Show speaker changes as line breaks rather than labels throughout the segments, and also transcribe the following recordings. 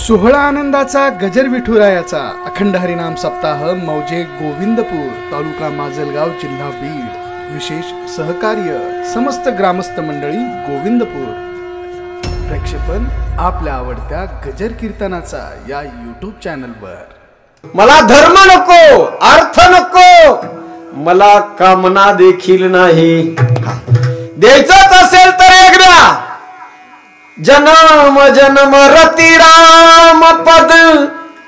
सोहळा आनंदाचा गजर विठुरायाचा अखंड हरिनाम सप्ताह मौजे गोविंदपूर तालुका माजलगाव जिल्हा बीड विशेष सहकार्य समस्त ग्रामस्थ मंडळी गोविंदपूर प्रक्षेपण आपल्या आवडत्या गजर कीर्तनाचा या यूट्यूब चॅनलवर।
मला धर्म नको, अर्थ नको, मला कामना देखील नाही। द्यायचंच असेल तर एकदा जन्म जन्म रती राम पद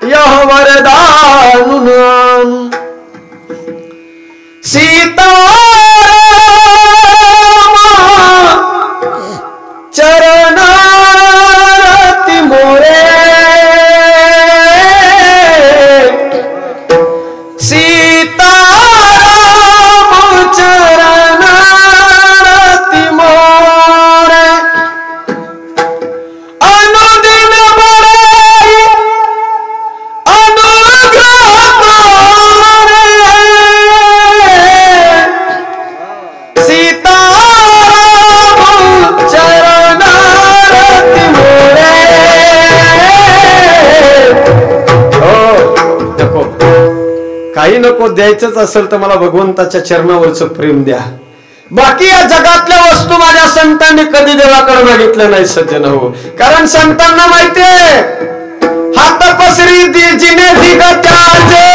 यह वरदान सीता चरण रति मोरे सीता चरण रति मोरे अनुदिन बड़ाई अनुग्रह मोरे सीता चरण रति मोरे। देखो काही नको, द्यायचंच असेल तर मला भगवंताच्या चरणावरचं प्रेम द्या। बाकी या जगातल्या वस्तू माझ्या संतांनी कधी देवाकडे मागितलं नाही सज्जन हो, कारण संतांना माहितीये हात पसरी जिने दिगताचे,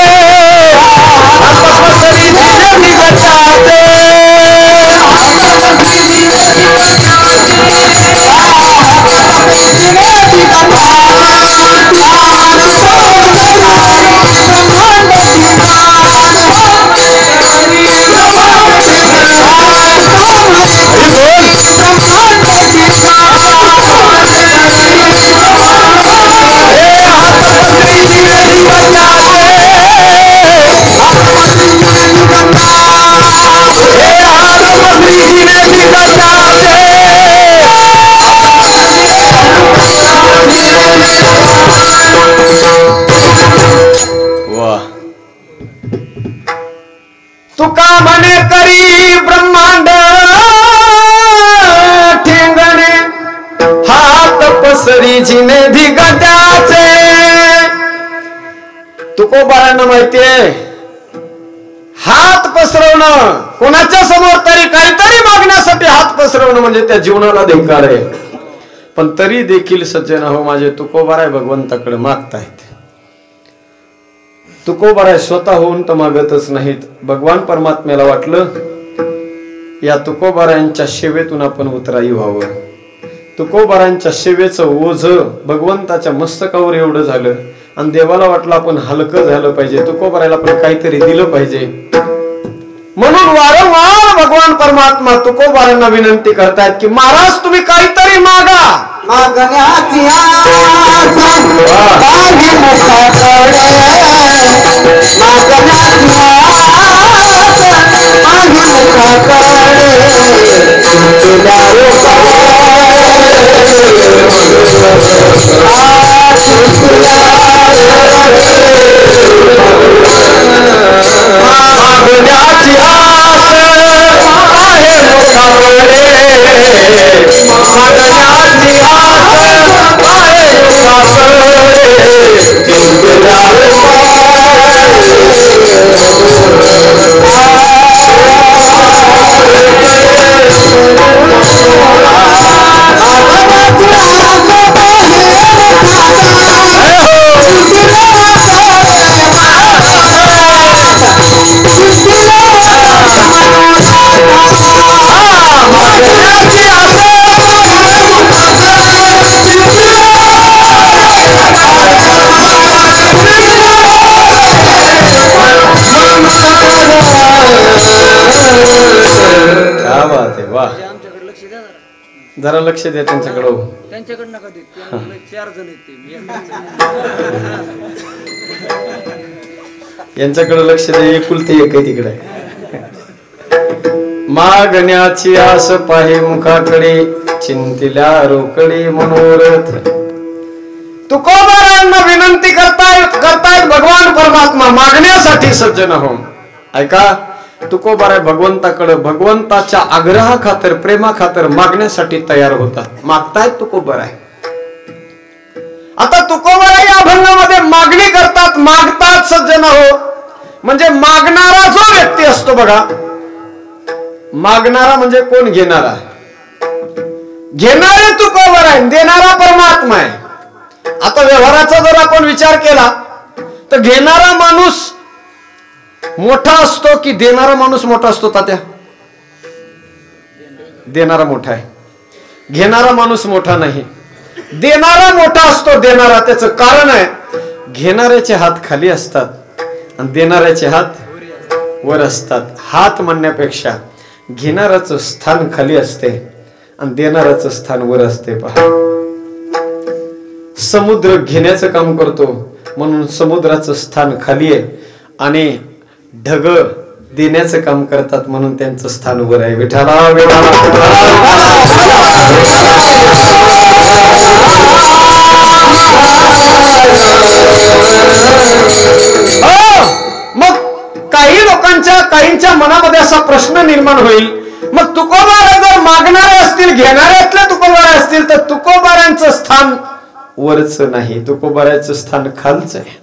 हात पसरी जिने दिगताचे, तुका म्हणे करी ब्रह्मांड ठेंगणे, हात पसरी जिने दिगत्याचे। तुकोबारांना माहितीये हात पसरवणं, कोणाच्या समोर तरी काहीतरी मागण्यासाठी हात पसरवणं म्हणजे त्या जीवनाला धिक्कार आहे। पण तरी देखील सज्जन हो माझे तुकोबाराय भगवंताकडे मागतायत। तुकोबाराय स्वतः होऊन तर मागतच नाहीत, भगवान परमात्म्याला वाटलं या तुकोबारायांच्या सेवेतून आपण उतराई व्हावं। तुकोबारायांच्या सेवेचं ओझ भगवंताच्या मस्तकावर एवढं झालं आणि देवाला वाटलं आपण हलकं झालं पाहिजे, तुकोबारायला आपण काहीतरी दिलं पाहिजे। म्हणून वारंवार भगवान परमात्मा तुकोबारांना विनंती करतायत की महाराज तुम्ही काहीतरी मागा। मागण्याची जरा लक्ष द्या त्यांच्याकडे,
त्यांच्याकडे नका देत, 4 जण
यांच्याकडे लक्ष द्या, एकुलते एक आहे तिकडे। मागण्याची आस पाहे मुखाकडे, चिंतिल्या रोकडी मनोरथ। तुकोबारांना विनंती करतायत भगवान परमात्मा मागण्यासाठी सज्जन हो। ऐका तुकोबाराय भगवंताकडे भगवंताच्या आग्रहा खातर प्रेमा खातर मागण्यासाठी तयार होतात, मागतायत तुकोबाराय। आता तुकोबाराई अभंगामध्ये मागणी करतात, मागतात सज्जन हो. म्हणजे मागणारा जो व्यक्ती असतो बघा, मागणारा म्हणजे कोण? घेणारा. घेणारे तुकोबाराई, देणारा परमात्मा आहे. आता व्यवहाराचा जर आपण विचार केला तर घेणारा माणूस मोठा असतो की देणारा माणूस मोठा असतो? तात्या, देणारा मोठा आहे, घेणारा माणूस मोठा नाही. देणारा मोठा असतो, देणारा. त्याचं कारण आहे, घेणाऱ्याचे हात खाली असतात आणि देणाऱ्याचे हात वर असतात. हात म्हणण्यापेक्षा घेणाऱ्याचं स्थान खाली असते आणि देणाऱ्याचं स्थान वर असते. पहा, समुद्र घेण्याचं काम करतो म्हणून समुद्राचं स्थान खाली आहे आणि ढग देण्याचं काम करतात म्हणून त्यांचं स्थान वर आहे. विठाला मग काही लोकांच्या, काहींच्या मनामध्ये असा प्रश्न निर्माण होईल, मग तुकोबारा जर मागणारे असतील, घेणाऱ्यातले तुकोबारा असतील, तर तुकोबाऱ्यांचं स्थान वरच नाही, तुकोबाऱ्याचं स्थान खालच आहे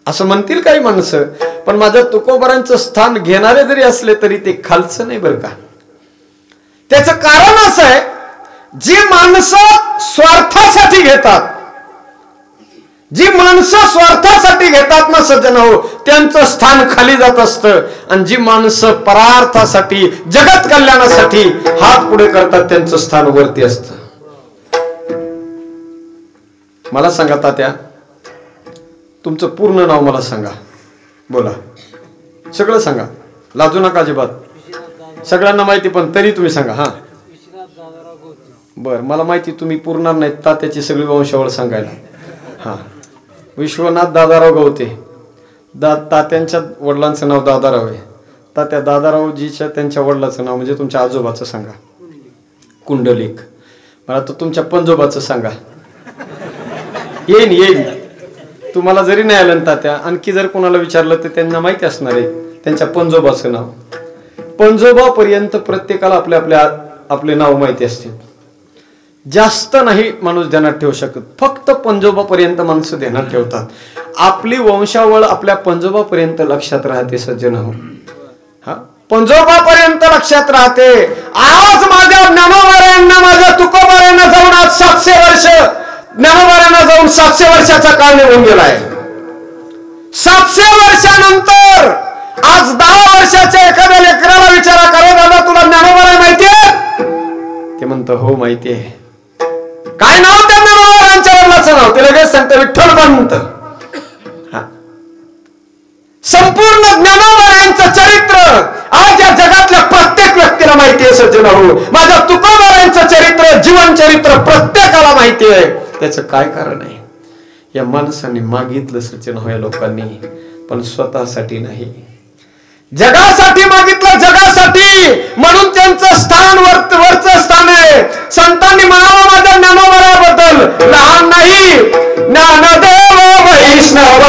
असं म्हणतील काही माणसं. पण माझ्या तुकोबाऱ्यांचं स्थान घेणारे जरी असले तरी ते खालचं नाही बरं का. त्याचं कारण असं आहे, जी माणसं स्वार्थासाठी घेतात, जी माणसं स्वार्थासाठी घेतात ना सज्जन हो, त्यांचं स्थान खाली जात असतं. आणि जी माणसं परार्थासाठी, जगत कल्याणासाठी हात पुढे करतात, त्यांचं स्थान वरती असतं. मला सांगा तात्या, तुमचं पूर्ण नाव मला सांगा. बोला, सगळं सांगा, लाजू नका अजिबात. सगळ्यांना माहिती पण तरी तुम्ही सांगा. हा बर, मला माहिती तुम्ही पुरणार नाही तात्याची सगळी वंशावळ सांगायला. हा, विश्वनाथ दादाराव गवते. तात्यांच्या वडिलांचं नाव दादाराव आहे. तात्या दादारावजीच्या त्यांच्या वडिलाचं नाव म्हणजे तुमच्या आजोबाचं सांगा. कुंडलिक. मला तर तुमच्या पंजोबाचं सांगा. येईन. तुम्हाला जरी नाही आलं तात्या, आणखी जर कोणाला विचारलं तर त्यांना माहिती असणार आहे त्यांच्या पंजोबाचं नाव. पंजोबा पर्यंत प्रत्येकाला आपले नाव माहिती असते. जास्त नाही माणूस ध्यानात ठेवू शकत, फक्त पंजोबा पर्यंत माणसं ध्यानात ठेवतात. आपली वंशावळ आपल्या पंजोबा पर्यंत लक्षात राहते सज्जन हो. हा, पंजोबा पर्यंत लक्षात राहते. आज माझ्या ज्ञानोबारायांना, माझ्या तुकोबारायांना जाऊन आज 700 वर्ष, ज्ञानोबारायांना जाऊन 700 वर्षाचा काळ निघून गेलाय. 700 वर्षानंतर आज 10 वर्षाच्या एखाद्या लेकराला विचारा, करे दादा तुला ज्ञानोबाराय माहितीये? ते म्हणतं हो माहितीये. काय नाव त्या ज्ञानोबारायांच्या वडिलाचं नाव? ते लगेच सांगतं विठ्ठल पंत. संपूर्ण ज्ञानोबारायांचं चरित्र आज या जगातल्या प्रत्येक व्यक्तीला माहिती आहे सज्जन हो. माझ्या तुकोबारायांचं चरित्र, जीवन चरित्र प्रत्येकाला माहिती आहे. त्याचं काय कारण आहे? या माणसाने मागितलं सज्जन हो या लोकांनी, पण स्वतःसाठी नाही, जगासाठी मागितलं, जगासाठी. म्हणून त्यांचं स्थान वरचं स्थान आहे. संतांनी म्हणावं माझ्या ज्ञानोबाराबद्दल, लहान नाही ज्ञानदेव वैष्णव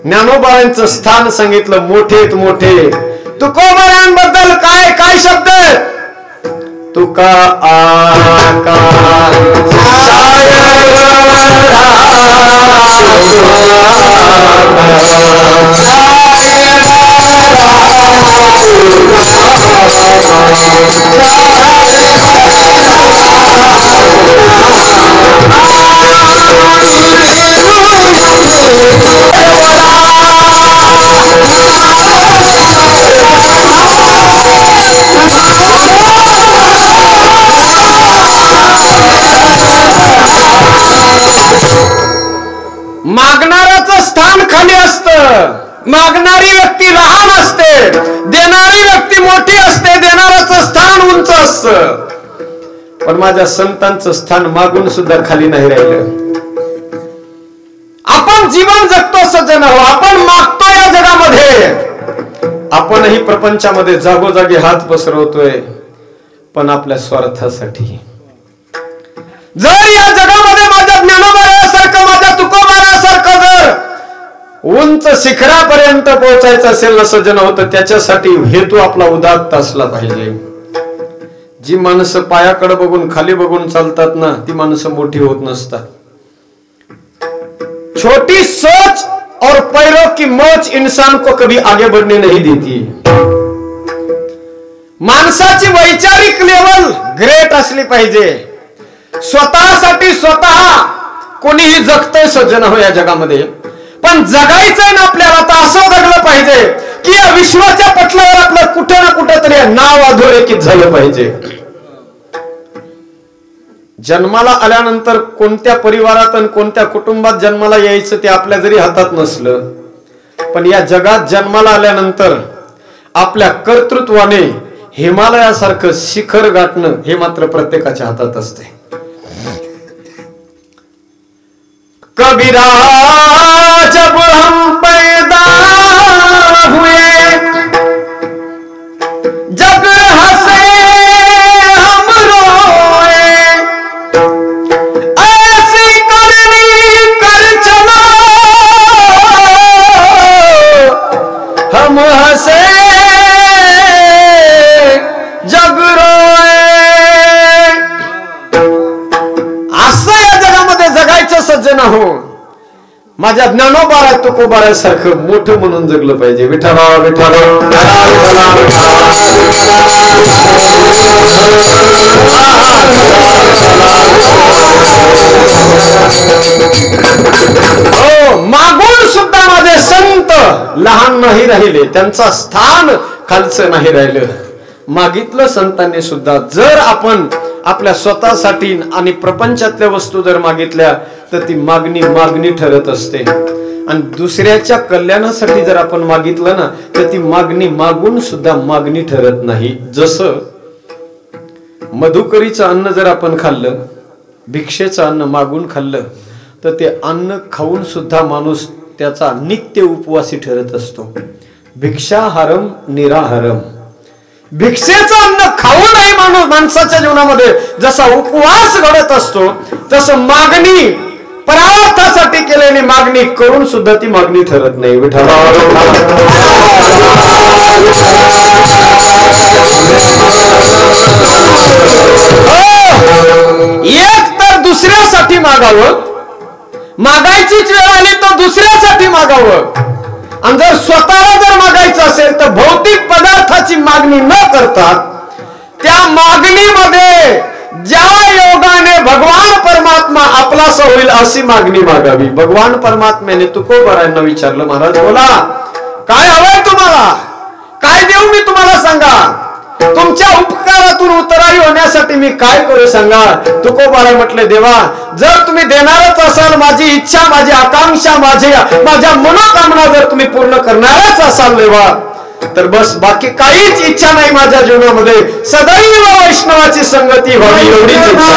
ज्ञानोबारांचं स्थान सांगितलं मोठेत मोठे. तुकोबारांबद्दल काय काय शब्द? तुका खाली असतं, मागणारी व्यक्ती लहान असते, देणारी व्यक्ती मोठी असते, देणाऱ्याचं स्थान उंच असतं. पण माझ्या संतांचं स्थान मागून सुद्धा खाली नाही राहिलं. आपण जीवन जगतो सज्जन हो, आपण मागतो या जगामध्ये, आपणही प्रपंचामध्ये जागोजागी हात पसरवतोय, पण आपल्या स्वार्थासाठी. जर या जगामध्ये माझ्या ज्ञानोबासारखं, माझ्या तुकोबारासारखं जर उंच शिखरापर्यंत पोहोचायचं असेल ना सज्जन होतं, त्याच्यासाठी हेतू आपला उदात्त असला पाहिजे. जी माणसं पायाकडे बघून खाली बघून चालतात ना, ती माणसं मोठी होत नसतात. छोटी सोच और पैरों की मोच इंसान को कभी आगे बढ़ने नहीं देती. माणसाची वैचारिक लेवल ग्रेट असली पाहिजे. स्वतःसाठी स्वतः कोणीही जगतोय सज्जन हो या जगामध्ये, पण जगायचंय ना आपल्याला तर असं जगलं पाहिजे की या विश्वाच्या पटलावर आपलं कुठे ना कुठे तरी नाव अधोरेखित झालं पाहिजे. जन्माला आल्यानंतर कोणत्या परिवारात आणि कोणत्या कुटुंबात जन्माला यायचं ते आपल्या जरी हातात नसलं, पण या जगात जन्माला आल्यानंतर आपल्या कर्तृत्वाने हिमालयासारखं शिखर गाठणं हे मात्र प्रत्येकाच्या हातात असते. कबीरा जब हम पैदा हुए, जग हंसे हम रोए, ऐसी करनी कर चलो हम हंसे जग रोए. असं या जगामध्ये जगायचं सज्जन हो. माझ्या ज्ञानोबारा तुकोबारासारखं मोठं म्हणून जगलं पाहिजे. विठ्ठला विठ्ठला हो. मागून सुद्धा माझे संत लहान नाही राहिले, त्यांचा स्थान खालचं नाही राहिलं. मागितलं संतांनी सुद्धा. जर आपण आपल्या स्वतःसाठी आणि प्रपंचातल्या वस्तू जर मागितल्या तर ती मागणी ठरत असते, आणि दुसऱ्याच्या कल्याणासाठी जर आपण मागितलं ना तर ती मागणी मागून सुद्धा मागणी ठरत नाही. जसं मधुकरीचं अन्न जर आपण खाल्लं, भिक्षेचं अन्न मागून खाल्लं, तर ते अन्न खाऊन सुद्धा माणूस त्याचा नित्य उपवासी ठरत असतो. भिक्षाहारम निराहारम. भिक्षेचं अन्न खाऊ नाही माणसाच्या जीवनामध्ये जसा उपवास घडत असतो, तसं मागणी परार्थासाठी केलेली मागणी करून सुद्धा ती मागणी ठरत नाही. विठ्ठला एक तर दुसऱ्यासाठी मागावं, मागायचीच वेळ आली तर दुसऱ्यासाठी मागावं, आणि जर स्वतःला जर मागायचं असेल तर भौतिक पदार्थाची मागणी न करता त्या मागणीमध्ये ज्या योगाने भगवान परमात्मा आपलासा होईल अशी मागणी मागावी. भगवान परमात्म्याने तुकोबारांना विचारलं, महाराज बोला काय हवंय तुम्हाला, काय देऊ मी तुम्हाला सांगा, तुमच्या उपकारातून उतराई होण्यासाठी मी काय करू सांगा. तुकोबाराय म्हटले, देवा जर तुम्ही देणारच असाल, माझी इच्छा माझी आकांक्षा माझ्या मनोकामना जर तुम्ही पूर्ण करणारच असाल देवा, तर बस बाकी काहीच इच्छा नाही माझ्या जीवनामध्ये. सदैव वैष्णवाची संगती व्हावी एवढीच इच्छा.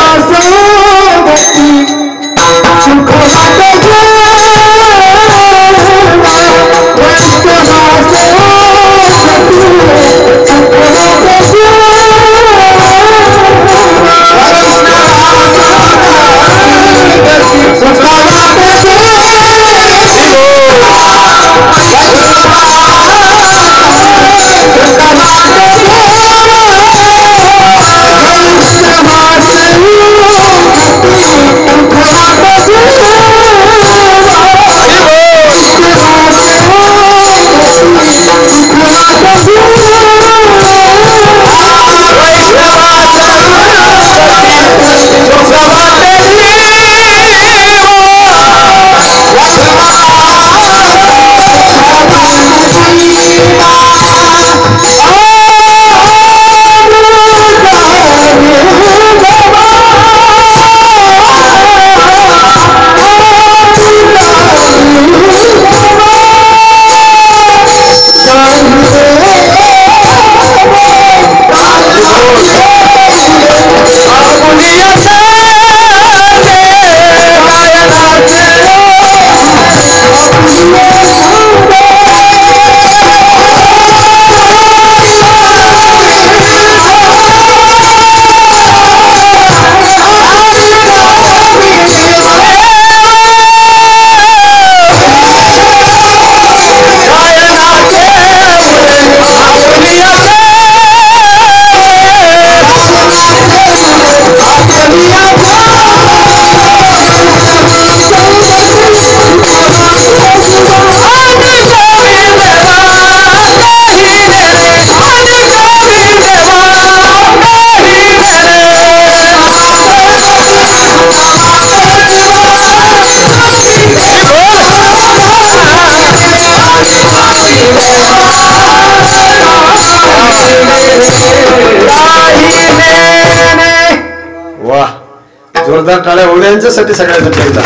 जोरदार टाळ्या होऊ द्या यांच्यासाठी सगळ्यांसाठी एकदा.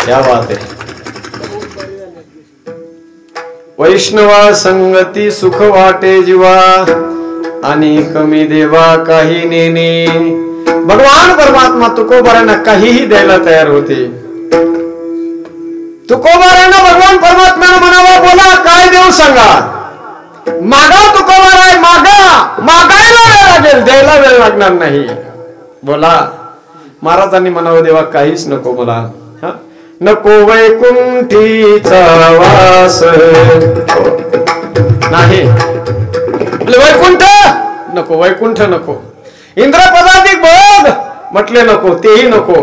क्या बात आहे. वैष्णवा संगती सुख वाटे जीवा आणि कमी देवा काही नेने. भगवान परमात्मा तुकोबारांना काहीही द्यायला तयार होते. तुकोबारांना भगवान परमात्म्यानं म्हणावं बोला काय देऊ सांगा. मागा तुकोबाराय मागा, मागायला वेळ लागेल द्यायला वेळ लागणार नाही. बोला महाराजांनी म्हणावं देवा काहीच नको मला. नको वैकुंठीचा वास नाही. वैकुंठ नको, वैकुंठ नको. इंद्रपदाधिक भोग म्हटले नको, तेही नको.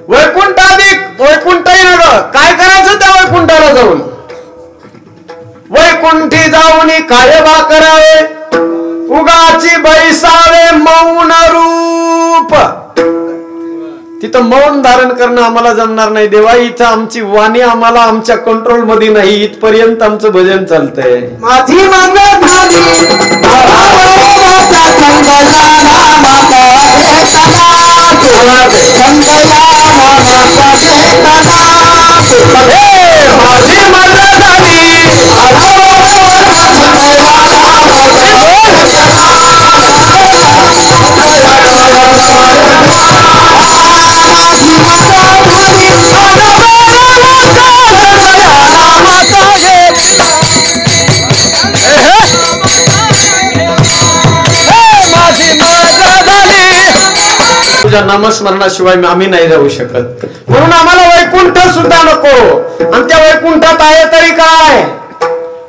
वैकुंठाधिक वैकुंठही नको. काय करायचं त्या वैकुंठाला जाऊन. वैकुंठी जाऊन काय बा करावे उगाची बैसावे मौन रूप. तिथं मौन धारण करणं आम्हाला जमणार नाही देवा. इथं आमची वाणी आम्हाला आमच्या कंट्रोल मध्ये नाही. इथपर्यंत आमचं भजन चालतंय.
माझी
तुझ्या नामस्मरणाशिवाय आम्ही नाही जाऊ शकत. म्हणून आम्हाला वैकुंठ सुद्धा नको. आणि त्या वैकुंठात आहे तरी काय.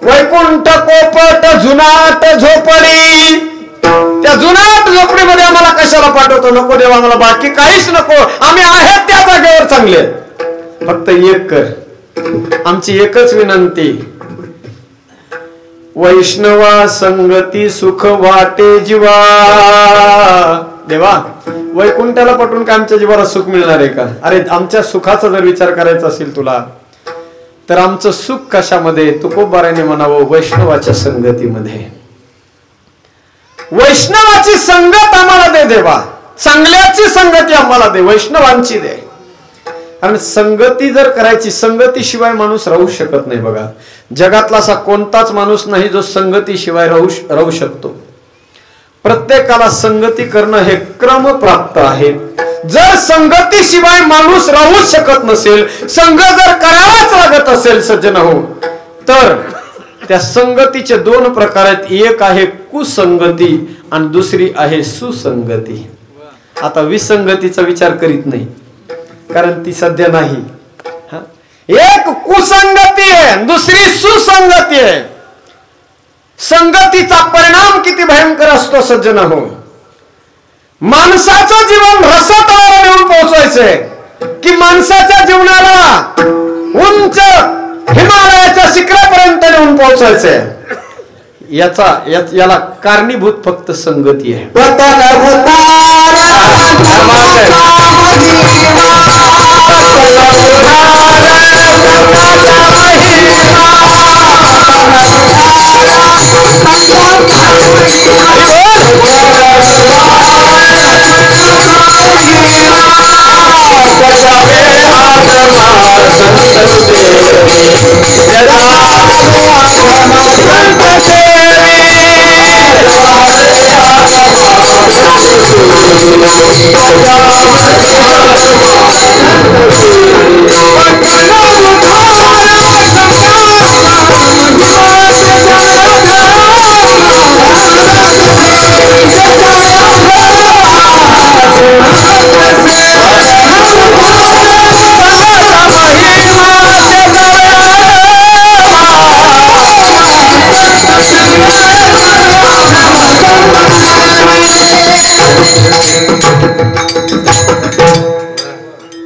वैकुंठ कोपट जुनाट झोपडी. त्या जुनाट झोपडीमध्ये आम्हाला कशाला पाठवतो. नको देवा आम्हाला बाकी काहीच नको. आम्ही आहेत त्या जागेवर चांगले. फक्त एक कर. आमची एकच विनंती. वैष्णवा संगती सुख वाटे जीवा. देवा वैकुंठाला पटून काय आमच्या जीवाला सुख मिळणार आहे का. अरे आमच्या सुखाचा जर विचार करायचा असेल तुला तर आमचं सुख कशामध्ये. तुकोबाराने म्हणावं वैष्णवाच्या संगतीमध्ये. वैष्णवाची संगत आम्हाला दे देवा. चांगल्याची संगती आम्हाला दे. वैष्णवांची दे. कारण संगती जर करायची, संगतीशिवाय माणूस राहू शकत नाही. बघा जगातला असा कोणताच माणूस नाही जो संगतीशिवाय राहू शकतो. प्रत्येकाला संगती करणं हे क्रमप्राप्त आहे. जर संगतीशिवाय माणूस राहू शकत नसेल, संग जर करावाच लागत असेल सज्जन हो, तर त्या संगतीचे दोन प्रकार आहेत. एक आहे कुसंगती आणि दुसरी आहे सुसंगती. आता विसंगतीचा विचार करीत नाही कारण ती सध्या नाही. एक कुसंगती आहे, दुसरी सुसंगती आहे. संगतीचा परिणाम किती भयंकर असतो सज्जन हो. माणसाचं जीवन रसातळाला नेऊन पोहोचवायचंय की माणसाच्या जीवनाला उंच हिमालयाच्या शिखरापर्यंत नेऊन पोहोचायचंय. याला कारणीभूत फक्त संगती आहे.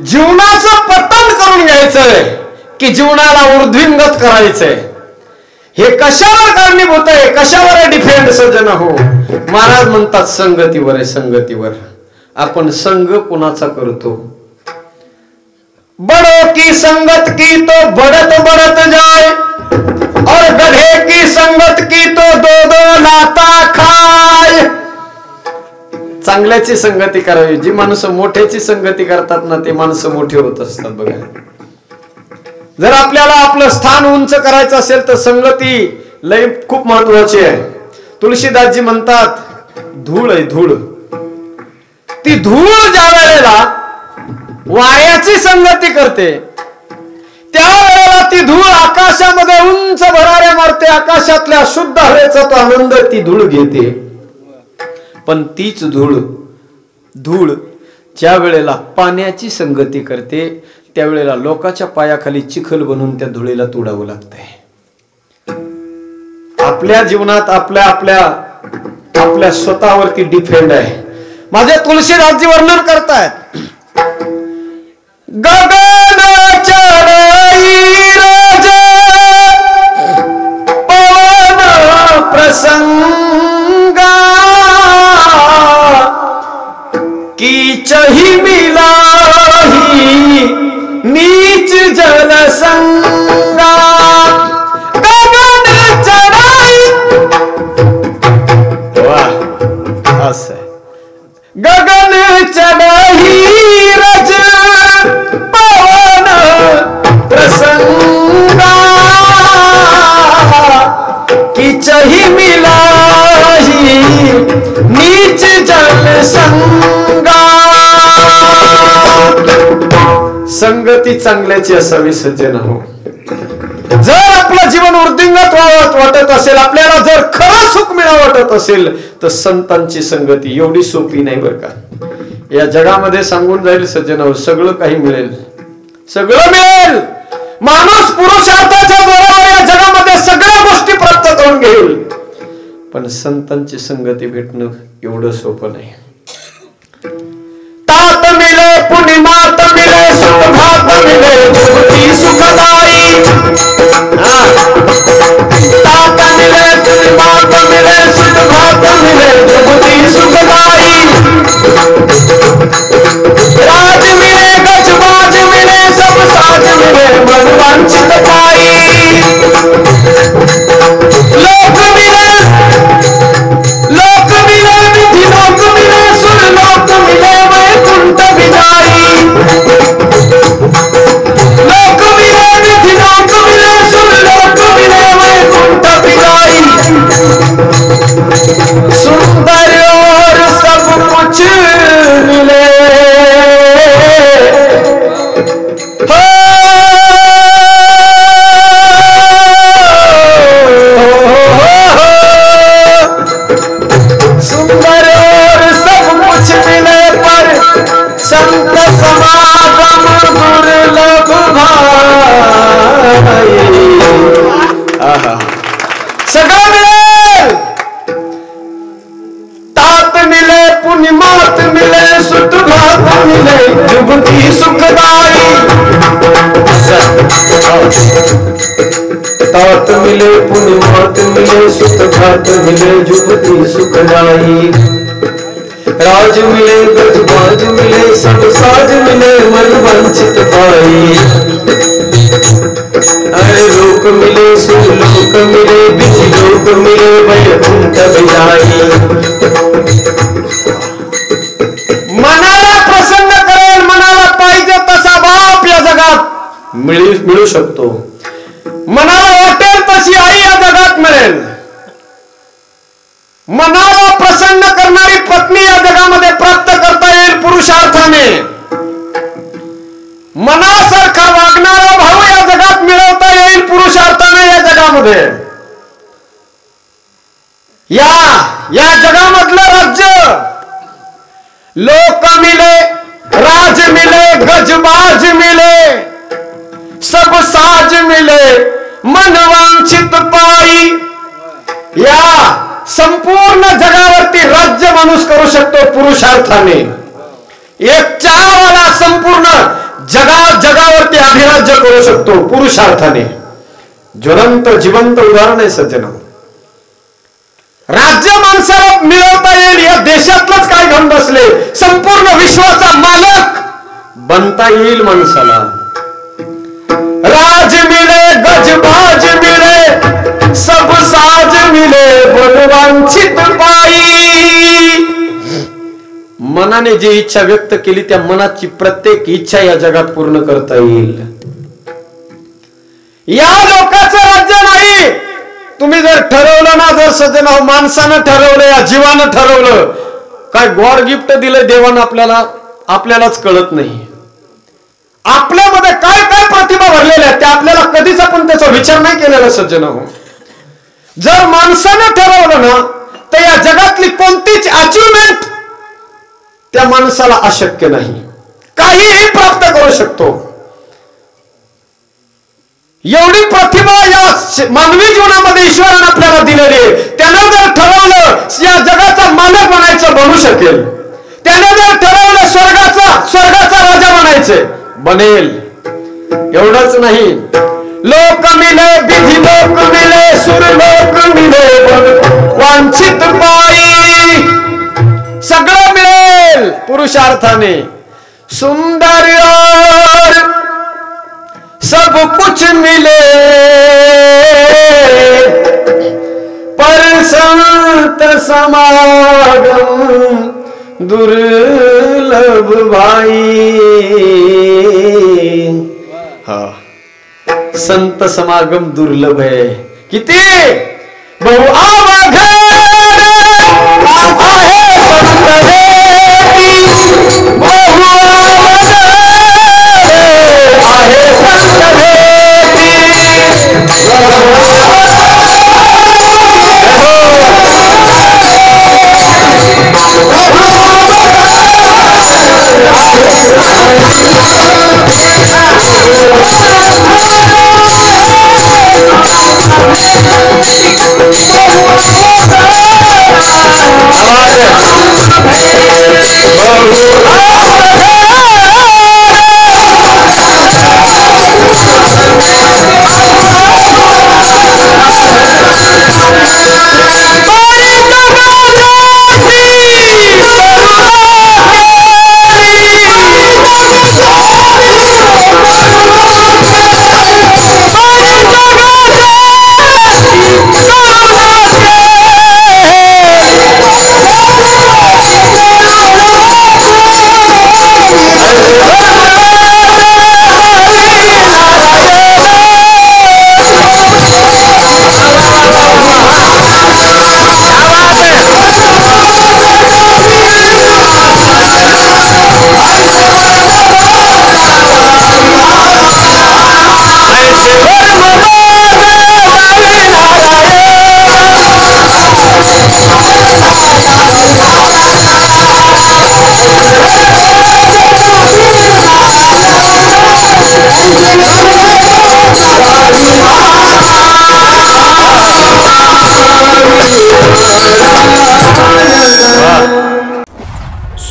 जीवनाचं पतन करून घ्यायचंय की जीवनाला ऊर्ध्वंगत करायचंय. हे कशावर कारणीभूत आहे, कशावर डिफेंड सज्जन हो. महाराज म्हणतात संगतीवर आहे. संगतीवर आपण संग कुणाचा करतो. बड़ो की संगत की तो बढ़त बढ़त जाए और गधे की संगत की तो दो दो लाता खाए. चांगल्याची संगती करावी. जी माणसं मोठ्याची संगती करतात ना ते माणसं मोठे होत असतात बघा. जर आपल्याला आपलं स्थान उंच करायचं असेल तर संगती लय खूप महत्वाची आहे. तुळशीदासजी म्हणतात धूळ आहे धूळ. ती धूळ ज्या वेळेला वाऱ्याची संगती करते त्यावेळेला ती धूळ आकाशामध्ये उंच भराऱ्या मारते. आकाशातल्या शुद्ध हवेचा तो आनंद ती धूळ घेते. पण तीच धूळ ज्या वेळेला पाण्याची संगती करते त्यावेळेला लोकांच्या पायाखाली चिखल बनून त्या धुळीला तोडावं लागतंय. आपल्या जीवनात आपल्या स्वतःवरती डिपेंड आहे. माझे तुळशीदासजी वर्णन करतायत गगन चढई रज पवन प्रसंगा कीचहि मिलाही नीच जल संगा. गगन चढई वाह असं गगन चढई रज पवन प्रसंगा कीचहि मिलाही नीच जल संगा. संगती चांगल्याची असावी सज्जन हो. जर आपलं जीवन वृद्धिंगत वाटत असेल आपल्याला जर खरं सुख मिळावं वाटत असेल तर संतांची संगती एवढी सोपी नाही बरं का. या जगामध्ये सांगून जाईल सज्जन हो सगळं काही मिळेल सगळं मिळेल. माणूस पुरुषार्थाच्या जोरावर या जगामध्ये सगळ्या गोष्टी प्राप्त करून घेईल. पण संतांची संगती भेटणं एवढं सोपं नाही. तात मिले पुण्यमात मिले सुखभात मिले सुखी सुखदाई. तात मिले पुण्यमात मिले सुखभात मिले सुखी सुखदाई. राज मिले गजबाज मिले सब साज मिले मन वांछित पाई. लोक मिले विधि लोक मिले सुर लोक मिले वैकुंठ विजाई. लोक मिले विधि लोक मिले सुर लोक मिले वैकुंठ विजाई. सुंदर और सब कुछ मिले सुंदर और सब कुछ मिले पर संत समागम दुर्लभ भाई. सगळं मिळेल. तात मिले पुण्यमात मिले सुखभात मिले जुगती सुखदाई. तात मिले पुण्यमात मिले सुखभात मिले जुगती सुखदाई. राज मिले गजबाज मिले सब साज मिले मन वांछित पाई. अरे लोक मिले सुलोक मिले विधि लोक मिले वैकुंठ विजाई. मनाला प्रसन्न करेल मनाला पाहिजे तसा बाप या जगात मिळू शकतो. मनाला वाटेल तशी आई या जगात मिळेल. मनाला प्रसन्न करणारी पत्नी या जगामध्ये प्राप्त करता येईल पुरुषार्थाने. मनासारखा वागणारा भाऊ या जगात मिळवता येईल पुरुषार्थाने. या जगामध्ये या जगामधलं राज्य लोक मिले राज मिले गजबाज मिले सब साज मिले मन वांछित पाई. या संपूर्ण जगावरती राज्य माणूस करू शकतो पुरुषार्थाने. एक चहावाला संपूर्ण जगावरती अधिराज्य करू शकतो पुरुषार्थाने. ज्वलंत जिवंत उदाहरण आहे सज्जन. राज्य माणसाला मिळवता येईल. या देशातलंच काय घेऊन बसले संपूर्ण विश्वाचा मालक बनता येईल माणसाला. राज मिले गजबाज मिले सब साज मिले बलवांछित पाई. मनाने जी इच्छा व्यक्त केली त्या मनाची प्रत्येक इच्छा या जगात पूर्ण करता येईल. या लोकांचं राज्य नाही. तुम्ही जर ठरवलं ना, जर सज्जन माणसानं ठरवलं, या जीवानं ठरवलं, काय गॉड गिफ्ट दिलं देवानं आपल्याला, आपल्यालाच कळत नाही. आपल्यामध्ये काय काय प्रतिभा भरलेल्या आहेत त्या आपल्याला कधीच आपण त्याचा विचार नाही केलेला सज्जन हो. जर माणसानं ठरवलं ना तर या जगातली कोणतीच अचिव्हमेंट त्या माणसाला अशक्य नाही. काहीही प्राप्त करू शकतो. एवढी प्रतिभा या मानवी जीवनामध्ये ईश्वराने आपल्याला दिलेली आहे. त्यानं जर ठरवलं या जगाचा मालक बनायचं बनू शकेल. त्याने जर ठरवलं स्वर्गाचा राजा बनायचे बनेल. एवढंच नाही, लोक मिले विधी लोक मिले सुर लोक मिले वांछित पायी सगळं मिळेल पुरुषार्थाने. सुंदर और सब कुछ मिले पर संत समागम दुर्लभ भाई. हा, संत समागम दुर्लभ है. किती बहु आवघड आहे संत देती, बहु आवघड आहे संत देती.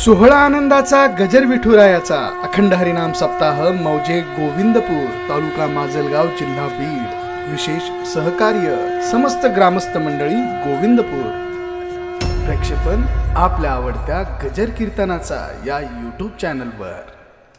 सोहळा आनंदाचा गजर विठुरायाचा अखंड हरिनाम सप्ताह मौजे गोविंदपूर तालुका माजलगाव जिल्हा बीड. विशेष सहकार्य समस्त ग्रामस्थ मंडळी गोविंदपूर. प्रक्षेपण आपल्या आवडत्या गजर कीर्तनाचा या YouTube चॅनलवर.